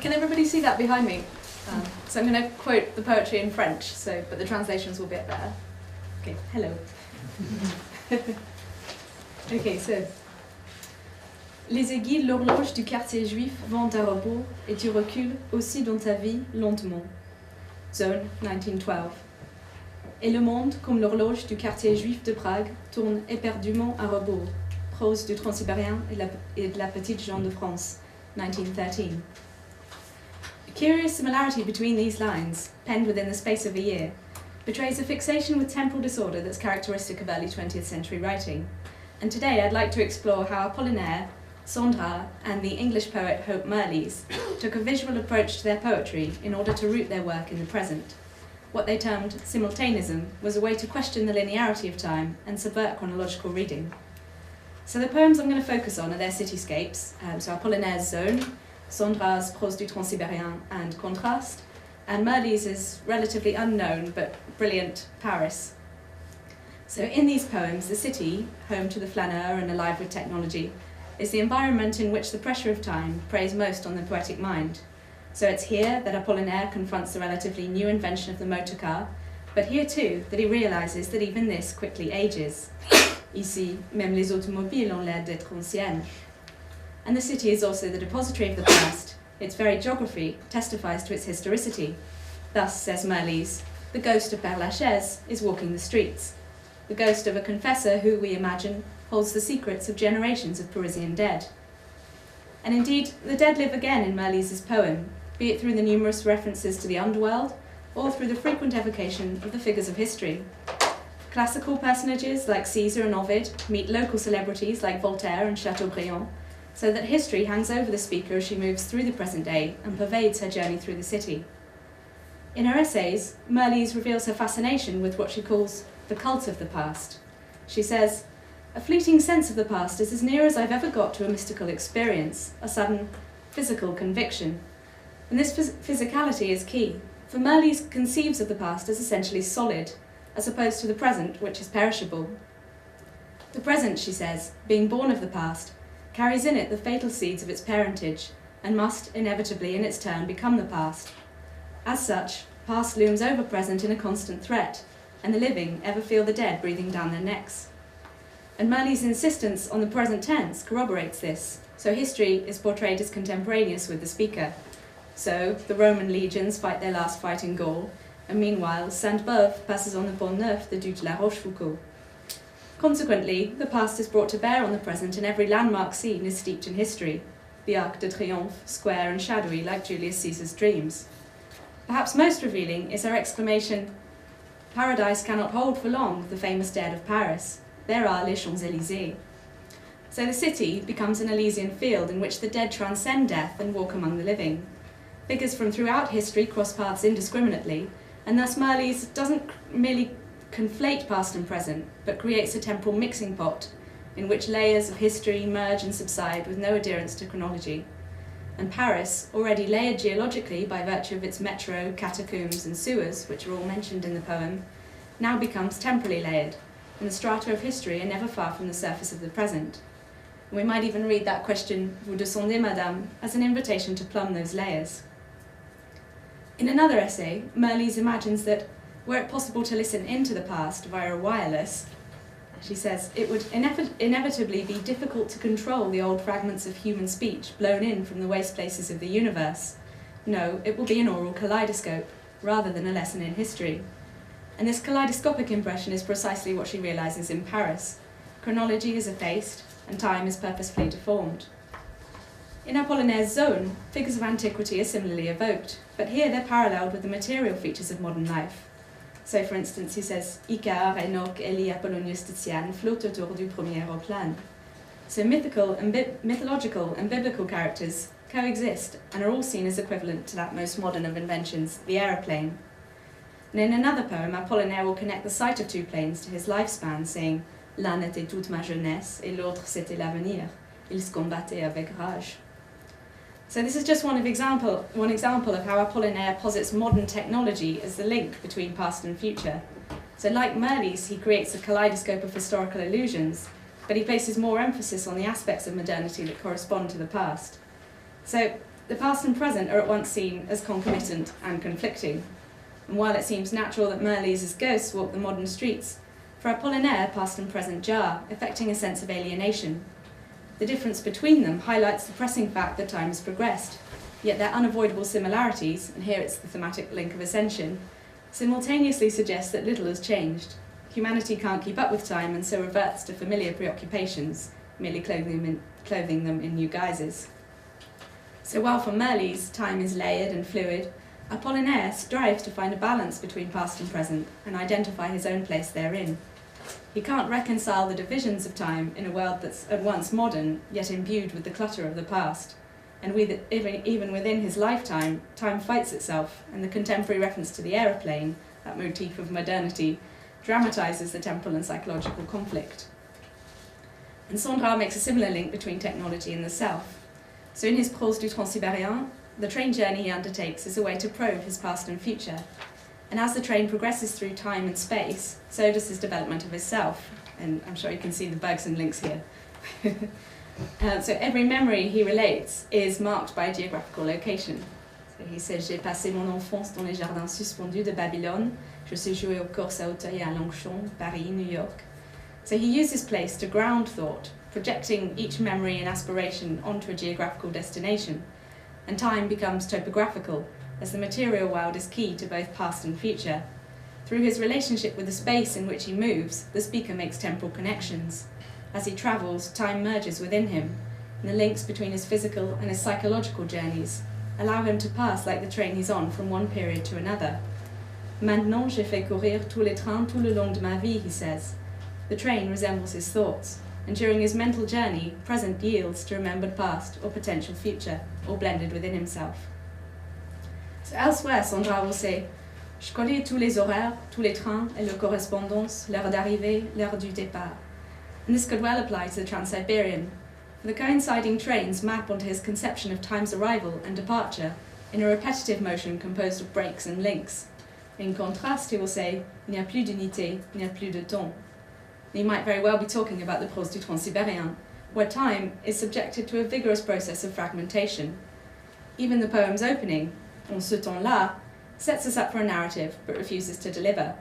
Can everybody see that behind me? So I'm going to quote the poetry in French, but the translations will be up there. Okay, hello. Okay, so. Les aiguilles de l'horloge du quartier juif vont à rebours et tu recules aussi dans ta vie lentement. Zone 1912. Et le monde, comme l'horloge du quartier juif de Prague, tourne éperdument à rebours. Prose du Transsibérien et de la petite Jeanne de France, 1913. A curious similarity between these lines, penned within the space of a year, betrays a fixation with temporal disorder that's characteristic of early 20th century writing. And today I'd like to explore how Apollinaire, Sandra, and the English poet Hope Mirrlees took a visual approach to their poetry in order to root their work in the present. What they termed simultaneism was a way to question the linearity of time and subvert chronological reading. So the poems I'm going to focus on are their cityscapes, so Apollinaire's Zone, Sandra's Prose du Transsibérien and Contraste, and Mirrlees' relatively unknown but brilliant Paris. So in these poems, the city, home to the flaneur and alive with technology, is the environment in which the pressure of time preys most on the poetic mind. So it's here that Apollinaire confronts the relatively new invention of the motor car, but here too that he realises that even this quickly ages. Ici, même les automobiles ont l'air d'être anciennes. And the city is also the depository of the past. Its very geography testifies to its historicity. Thus, says Mirrlees, the ghost of Père Lachaise is walking the streets. The ghost of a confessor who, we imagine, holds the secrets of generations of Parisian dead. And indeed, the dead live again in Mirrlees' poem, be it through the numerous references to the underworld, or through the frequent evocation of the figures of history. Classical personages like Caesar and Ovid meet local celebrities like Voltaire and Chateaubriand, so that history hangs over the speaker as she moves through the present day and pervades her journey through the city. In her essays, Mirrlees reveals her fascination with what she calls the cult of the past. She says, "A fleeting sense of the past is as near as I've ever got to a mystical experience, a sudden physical conviction." And this physicality is key, for Mirrlees conceives of the past as essentially solid, as opposed to the present, which is perishable. The present, she says, being born of the past, carries in it the fatal seeds of its parentage, and must, inevitably, in its turn, become the past. As such, past looms over present in a constant threat, and the living ever feel the dead breathing down their necks. And Mirrlees' insistence on the present tense corroborates this, so history is portrayed as contemporaneous with the speaker. So, the Roman legions fight their last fight in Gaul, and meanwhile, Sainte-Beuve passes on the Pont Neuf, the Duc de la Rochefoucauld. Consequently, the past is brought to bear on the present, and every landmark scene is steeped in history, the Arc de Triomphe, square and shadowy like Julius Caesar's dreams. Perhaps most revealing is her exclamation, "Paradise cannot hold for long the famous dead of Paris. There are les Champs-Élysées." So the city becomes an Elysian field in which the dead transcend death and walk among the living. Figures from throughout history cross paths indiscriminately, and thus Mirrlees doesn't merely conflate past and present, but creates a temporal mixing pot in which layers of history merge and subside with no adherence to chronology. And Paris, already layered geologically by virtue of its metro, catacombs and sewers, which are all mentioned in the poem, now becomes temporally layered, and the strata of history are never far from the surface of the present. And we might even read that question, "Vous descendez, madame?" as an invitation to plumb those layers. In another essay, Mirrlees imagines that, were it possible to listen into the past via a wireless, she says, it would inevitably be difficult to control the old fragments of human speech blown in from the waste places of the universe. No, it will be an oral kaleidoscope, rather than a lesson in history. And this kaleidoscopic impression is precisely what she realises in Paris. Chronology is effaced, and time is purposefully deformed. In Apollinaire's Zone, figures of antiquity are similarly evoked, but here they're paralleled with the material features of modern life. So, for instance, he says, Icar, Enoch, Eli, Apollonius, Titiane float autour du premier aeroplane. So mythological and biblical characters coexist and are all seen as equivalent to that most modern of inventions, the aeroplane. And in another poem, Apollinaire will connect the sight of two planes to his lifespan, saying, L'un était toute ma jeunesse, et l'autre c'était l'avenir. Ils combattaient avec rage. So this is just one example of how Apollinaire posits modern technology as the link between past and future. So like Mirrlees, he creates a kaleidoscope of historical illusions, but he places more emphasis on the aspects of modernity that correspond to the past. So The past and present are at once seen as concomitant and conflicting. And while it seems natural that Merli's ghosts walk the modern streets, for Apollinaire, past and present jar, affecting a sense of alienation. The difference between them highlights the pressing fact that time has progressed, yet their unavoidable similarities, and here it's the thematic link of ascension, simultaneously suggest that little has changed. Humanity can't keep up with time and so reverts to familiar preoccupations, merely clothing them in new guises. So while for Merli's time is layered and fluid, Apollinaire strives to find a balance between past and present and identify his own place therein. He can't reconcile the divisions of time in a world that's at once modern, yet imbued with the clutter of the past. And even within his lifetime, time fights itself, and the contemporary reference to the aeroplane, that motif of modernity, dramatises the temporal and psychological conflict. And Sondra makes a similar link between technology and the self. So in his Prose du Transsibérien, the train journey he undertakes is a way to probe his past and future. And as the train progresses through time and space, so does his development of his self. And I'm sure you can see the Bergson links here. So every memory he relates is marked by a geographical location. So he says, j'ai passé mon enfance dans les jardins suspendus de Babylone. Je suis joué aux courses à Auteuil et à Longchamp, Paris, New York. So he uses place to ground thought, projecting each memory and aspiration onto a geographical destination. And time becomes topographical, as the material world is key to both past and future. Through his relationship with the space in which he moves, the speaker makes temporal connections. As he travels, time merges within him, and the links between his physical and his psychological journeys allow him to pass like the train he's on from one period to another. Maintenant, j'ai fait courir tous les trains tout le long de ma vie, he says. The train resembles his thoughts, and during his mental journey, present yields to remembered past or potential future, all blended within himself. So elsewhere, Sondra will say, je connais tous les horaires, tous les trains et leurs correspondances, l'heure d'arrivée, l'heure du départ. And this could well apply to the Trans-Siberian, for the coinciding trains map onto his conception of time's arrival and departure in a repetitive motion composed of breaks and links. In contrast, he will say, il n'y a plus d'unité, il n'y a plus de temps. He might very well be talking about the Prose du Transsibérien, where time is subjected to a vigorous process of fragmentation. Even the poem's opening, En ce temps-là, sets us up for a narrative but refuses to deliver.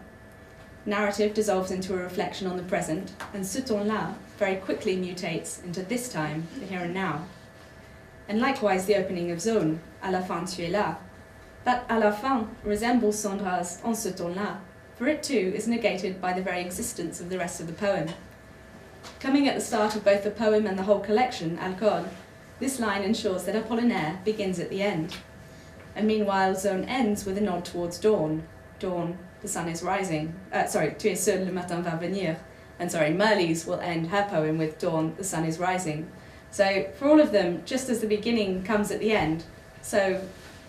Narrative dissolves into a reflection on the present, and ce temps-là very quickly mutates into this time, the here and now. And likewise the opening of Zone, à la fin tu es là. That à la fin resembles Sondra's En ce temps-là, for it too is negated by the very existence of the rest of the poem. Coming at the start of both the poem and the whole collection, Alcool, this line ensures that Apollinaire begins at the end. And meanwhile, Zone ends with a nod towards dawn. Dawn, the sun is rising. Tu es seul, le matin va venir. And Merli's will end her poem with Dawn, the sun is rising. So for all of them, just as the beginning comes at the end, so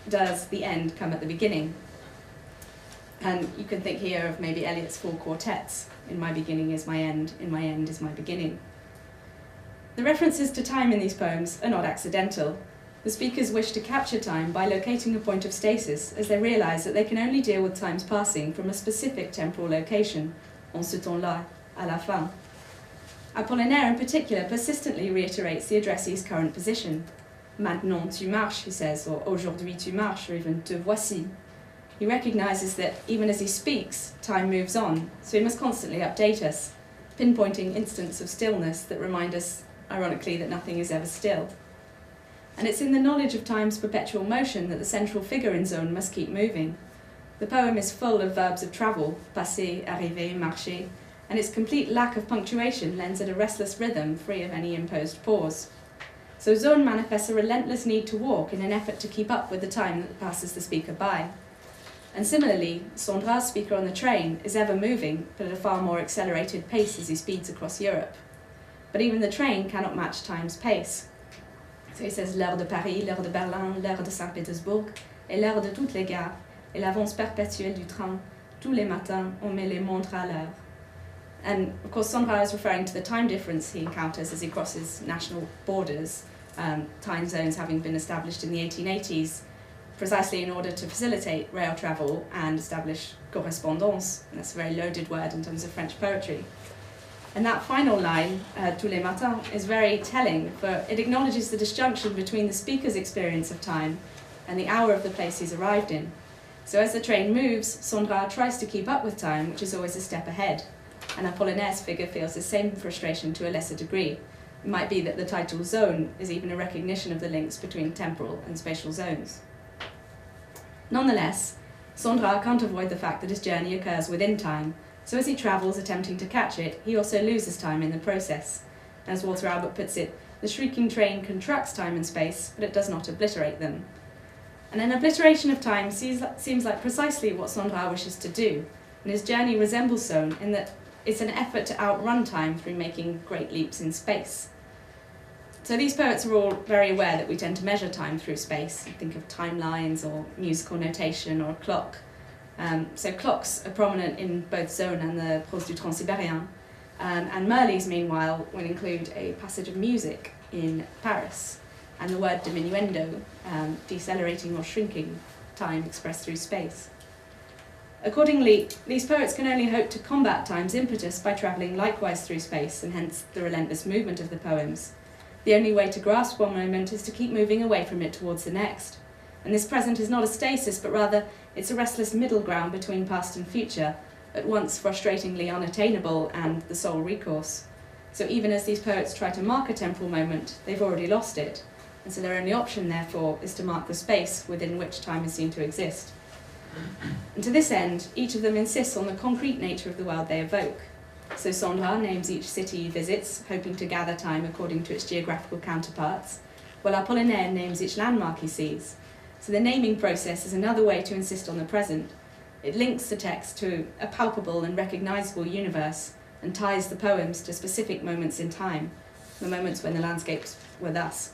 does the end come at the beginning. And you can think here of maybe Eliot's four quartets. In my beginning is my end, in my end is my beginning. The references to time in these poems are not accidental. The speakers wish to capture time by locating a point of stasis as they realise that they can only deal with time's passing from a specific temporal location, en ce temps-là, à la fin. Apollinaire in particular persistently reiterates the addressee's current position. Maintenant tu marches, he says, or aujourd'hui tu marches, or even te voici. He recognises that even as he speaks, time moves on, so he must constantly update us, pinpointing instants of stillness that remind us, ironically, that nothing is ever still. And it's in the knowledge of time's perpetual motion that the central figure in Zone must keep moving. The poem is full of verbs of travel, passer, arriver, marcher, and its complete lack of punctuation lends it a restless rhythm free of any imposed pause. So Zone manifests a relentless need to walk in an effort to keep up with the time that passes the speaker by. And similarly, Sondra's speaker on the train is ever moving, but at a far more accelerated pace as he speeds across Europe. But even the train cannot match time's pace. So he says l'heure de Paris, l'heure de Berlin, l'heure de Saint-Pétersbourg, et l'heure de toutes les gares, et l'avance perpétuelle du train, tous les matins on met les montres à l'heure. And of course Sondra is referring to the time difference he encounters as he crosses national borders, time zones having been established in the 1880s, precisely in order to facilitate rail travel and establish correspondance. And that's a very loaded word in terms of French poetry. And that final line, tous les matins, is very telling, for it acknowledges the disjunction between the speaker's experience of time and the hour of the place he's arrived in. So as the train moves, Sandra tries to keep up with time, which is always a step ahead. And Apollinaire's figure feels the same frustration to a lesser degree. It might be that the title zone is even a recognition of the links between temporal and spatial zones. Nonetheless, Sandra can't avoid the fact that his journey occurs within time, so as he travels attempting to catch it, he also loses time in the process. As Walter Albert puts it, the shrieking train contracts time and space, but it does not obliterate them. And an obliteration of time seems like precisely what Sandra wishes to do, and his journey resembles Zone in that it's an effort to outrun time through making great leaps in space. So these poets are all very aware that we tend to measure time through space. Think of timelines or musical notation or a clock. So clocks are prominent in both Zone and the Prose du Transsibérien. And Merle's, meanwhile, will include a passage of music in Paris and the word diminuendo, decelerating or shrinking time expressed through space. Accordingly, these poets can only hope to combat time's impetus by travelling likewise through space, and hence the relentless movement of the poems. The only way to grasp one moment is to keep moving away from it towards the next. And this present is not a stasis, but rather it's a restless middle ground between past and future, at once frustratingly unattainable and the sole recourse. So even as these poets try to mark a temporal moment, they've already lost it, and so their only option, therefore, is to mark the space within which time is seen to exist. And to this end, each of them insists on the concrete nature of the world they evoke. So Sandra names each city he visits, hoping to gather time according to its geographical counterparts, while Apollinaire names each landmark he sees. So the naming process is another way to insist on the present. It links the text to a palpable and recognisable universe and ties the poems to specific moments in time, the moments when the landscapes were thus.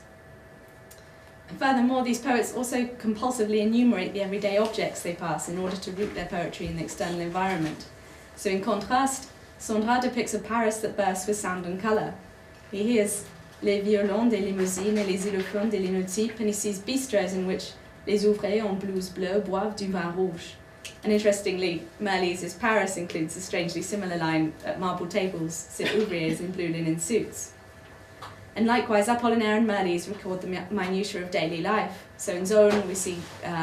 Furthermore, these poets also compulsively enumerate the everyday objects they pass in order to root their poetry in the external environment. So in contrast, Sandra depicts a Paris that bursts with sound and colour. He hears les violons des limousines et les xylophones des linotypes, and he sees bistros in which les ouvriers en blouse bleue boivent du vin rouge. And interestingly, Merle's Paris includes a strangely similar line, at marble tables sit ouvriers in blue linen suits. And likewise, Apollinaire and Merle's record the minutiae of daily life. So in Zone, we see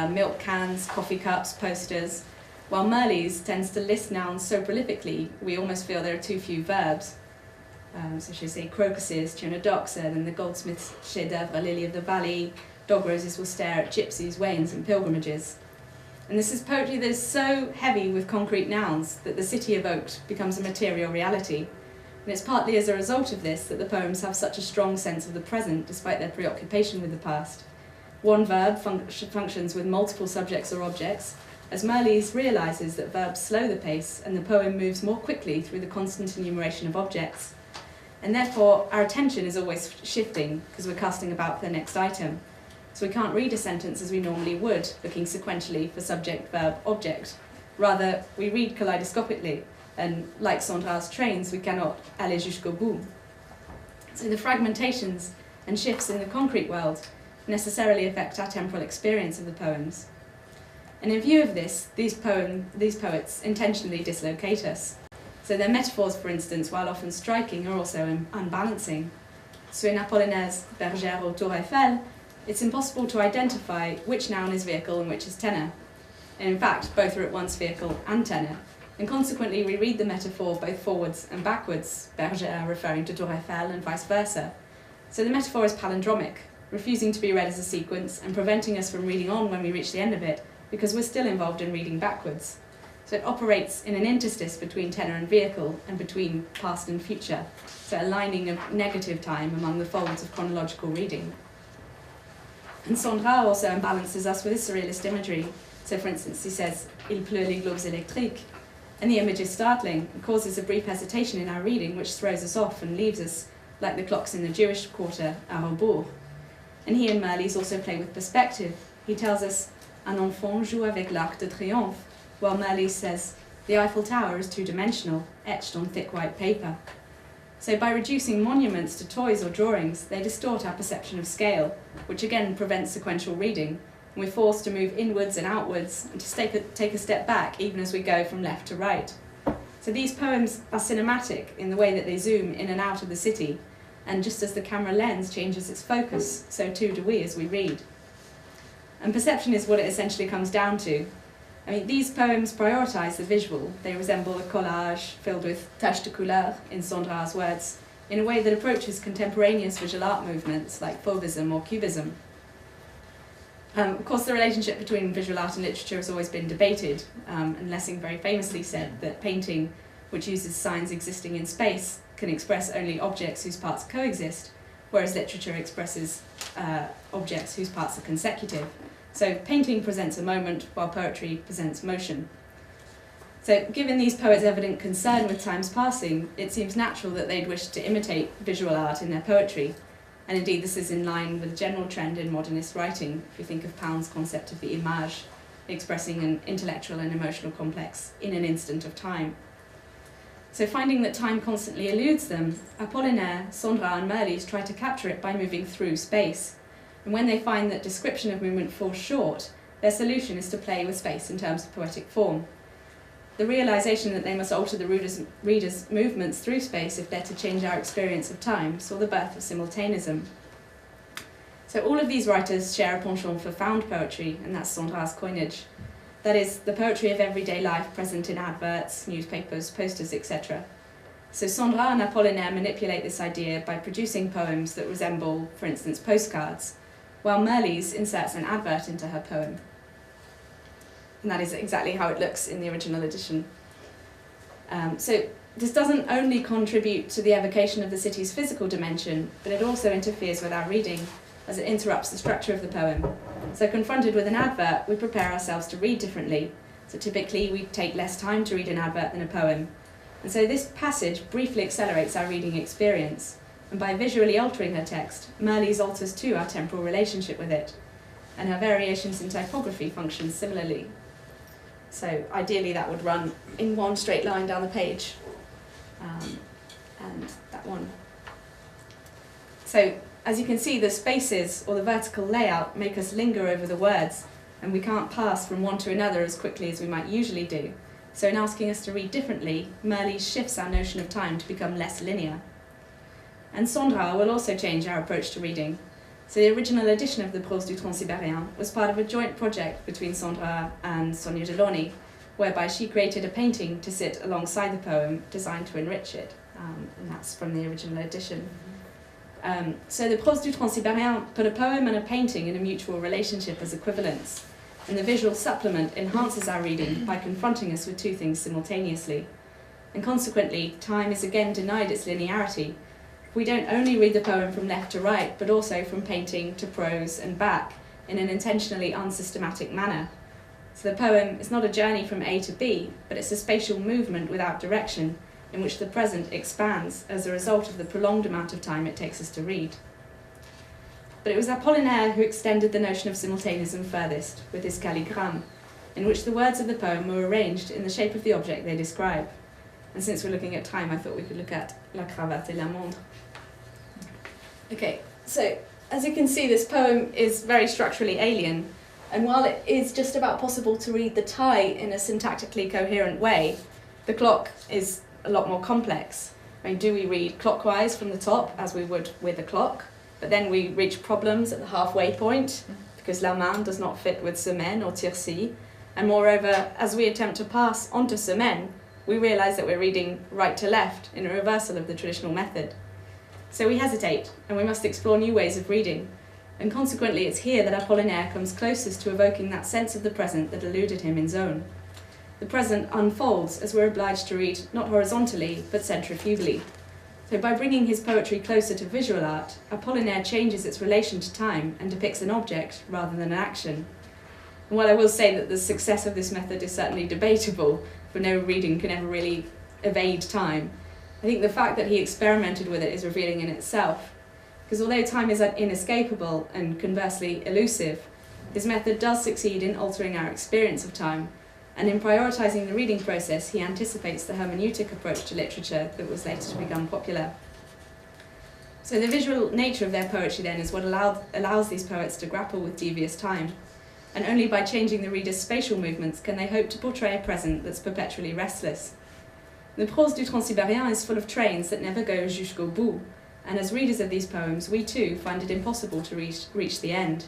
milk cans, coffee cups, posters, while Merle's tends to list nouns so prolifically, we almost feel there are too few verbs. So she'll say crocuses, Chionodoxa, and the goldsmith's chef-d'oeuvre, lily of the valley. Dog roses will stare at gypsies, wains, and pilgrimages. And this is poetry that is so heavy with concrete nouns that the city evoked becomes a material reality. And it's partly as a result of this that the poems have such a strong sense of the present, despite their preoccupation with the past. One verb functions with multiple subjects or objects, as Merle's realises that verbs slow the pace and the poem moves more quickly through the constant enumeration of objects. And therefore, our attention is always shifting, because we're casting about for the next item. So we can't read a sentence as we normally would, looking sequentially for subject, verb, object. Rather, we read kaleidoscopically, and like Sandra's trains, we cannot aller jusqu'au bout. So the fragmentations and shifts in the concrete world necessarily affect our temporal experience of the poems. And in view of this, these poets intentionally dislocate us. So their metaphors, for instance, while often striking, are also unbalancing. So in Apollinaire's Bergère au Tour Eiffel, it's impossible to identify which noun is vehicle and which is tenor. And in fact, both are at once vehicle and tenor. And consequently, we read the metaphor both forwards and backwards, Bergère referring to Tour Eiffel and vice versa. So the metaphor is palindromic, refusing to be read as a sequence and preventing us from reading on when we reach the end of it, because we're still involved in reading backwards. So it operates in an interstice between tenor and vehicle, and between past and future, so a lining of negative time among the folds of chronological reading. And Sandra also imbalances us with his surrealist imagery. So for instance, he says, Il pleut les globes électriques, and the image is startling and causes a brief hesitation in our reading, which throws us off and leaves us like the clocks in the Jewish quarter, à rebours. And he and Merle's also play with perspective. He tells us, Un enfant joue avec l'arc de triomphe, while Merle says, the Eiffel Tower is two-dimensional, etched on thick white paper. So by reducing monuments to toys or drawings, they distort our perception of scale, which again prevents sequential reading, and we're forced to move inwards and outwards, and to take a step back even as we go from left to right. So these poems are cinematic in the way that they zoom in and out of the city, and just as the camera lens changes its focus, so too do we as we read. And perception is what it essentially comes down to. I mean, these poems prioritise the visual. They resemble a collage filled with taches de couleur, in Sandra's words, in a way that approaches contemporaneous visual art movements like Fauvism or Cubism. Of course, the relationship between visual art and literature has always been debated, and Lessing very famously said that painting, which uses signs existing in space, can express only objects whose parts coexist, whereas literature expresses objects whose parts are consecutive. So painting presents a moment, while poetry presents motion. So given these poets' evident concern with time's passing, it seems natural that they'd wish to imitate visual art in their poetry. And indeed, this is in line with a general trend in modernist writing, if you think of Pound's concept of the image, expressing an intellectual and emotional complex in an instant of time. So finding that time constantly eludes them, Apollinaire, Sandra and Merlis try to capture it by moving through space. And when they find that description of movement falls short, their solution is to play with space in terms of poetic form. The realisation that they must alter the reader's movements through space if they're to change our experience of time saw the birth of simultaneism. So all of these writers share a penchant for found poetry, and that's Sandra's coinage. That is, the poetry of everyday life present in adverts, newspapers, posters, etc. So Sandra and Apollinaire manipulate this idea by producing poems that resemble, for instance, postcards, while Merlis inserts an advert into her poem. And that is exactly how it looks in the original edition. So this doesn't only contribute to the evocation of the city's physical dimension, but it also interferes with our reading, as it interrupts the structure of the poem. So confronted with an advert, we prepare ourselves to read differently. So typically we take less time to read an advert than a poem. And so this passage briefly accelerates our reading experience. And by visually altering her text, Merlis alters too our temporal relationship with it. And her variations in typography function similarly. So ideally that would run in one straight line down the page. And that one. So as you can see, the spaces or the vertical layout make us linger over the words, and we can't pass from one to another as quickly as we might usually do. So in asking us to read differently, Merlis shifts our notion of time to become less linear. And Sandra will also change our approach to reading. So the original edition of the Prose du Transsibérien was part of a joint project between Sandra and Sonia Delaunay, whereby she created a painting to sit alongside the poem designed to enrich it. And that's from the original edition. So the Prose du Transsibérien put a poem and a painting in a mutual relationship as equivalents, and the visual supplement enhances our reading by confronting us with two things simultaneously. And consequently, time is again denied its linearity. We don't only read the poem from left to right, but also from painting to prose and back in an intentionally unsystematic manner. So the poem is not a journey from A to B, but it's a spatial movement without direction, in which the present expands as a result of the prolonged amount of time it takes us to read. But it was Apollinaire who extended the notion of simultaneism furthest, with his calligramme, in which the words of the poem were arranged in the shape of the object they describe. And since we're looking at time, I thought we could look at La Cravate et la Montre. Okay, so as you can see, this poem is very structurally alien, and while it is just about possible to read the tie in a syntactically coherent way, the clock is a lot more complex. I mean, do we read clockwise from the top, as we would with a clock, but then we reach problems at the halfway point, because la main does not fit with semaine or tierci, and moreover, as we attempt to pass onto semaine, we realise that we're reading right to left in a reversal of the traditional method. So we hesitate, and we must explore new ways of reading, and consequently it's here that Apollinaire comes closest to evoking that sense of the present that eluded him in Zone. The present unfolds as we're obliged to read not horizontally, but centrifugally. So by bringing his poetry closer to visual art, Apollinaire changes its relation to time and depicts an object rather than an action. And while I will say that the success of this method is certainly debatable, for no reading can ever really evade time, I think the fact that he experimented with it is revealing in itself. Because although time is inescapable and conversely elusive, his method does succeed in altering our experience of time, and in prioritising the reading process, he anticipates the hermeneutic approach to literature that was later to become popular. So the visual nature of their poetry then is what allows these poets to grapple with devious time, and only by changing the reader's spatial movements can they hope to portray a present that's perpetually restless. The prose du Transsibérien is full of trains that never go jusqu'au bout, and as readers of these poems, we too find it impossible to reach the end.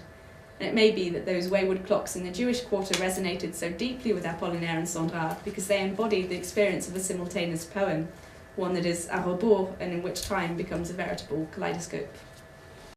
And it may be that those wayward clocks in the Jewish quarter resonated so deeply with Apollinaire and Sandra because they embodied the experience of a simultaneous poem, one that is à rebours and in which time becomes a veritable kaleidoscope.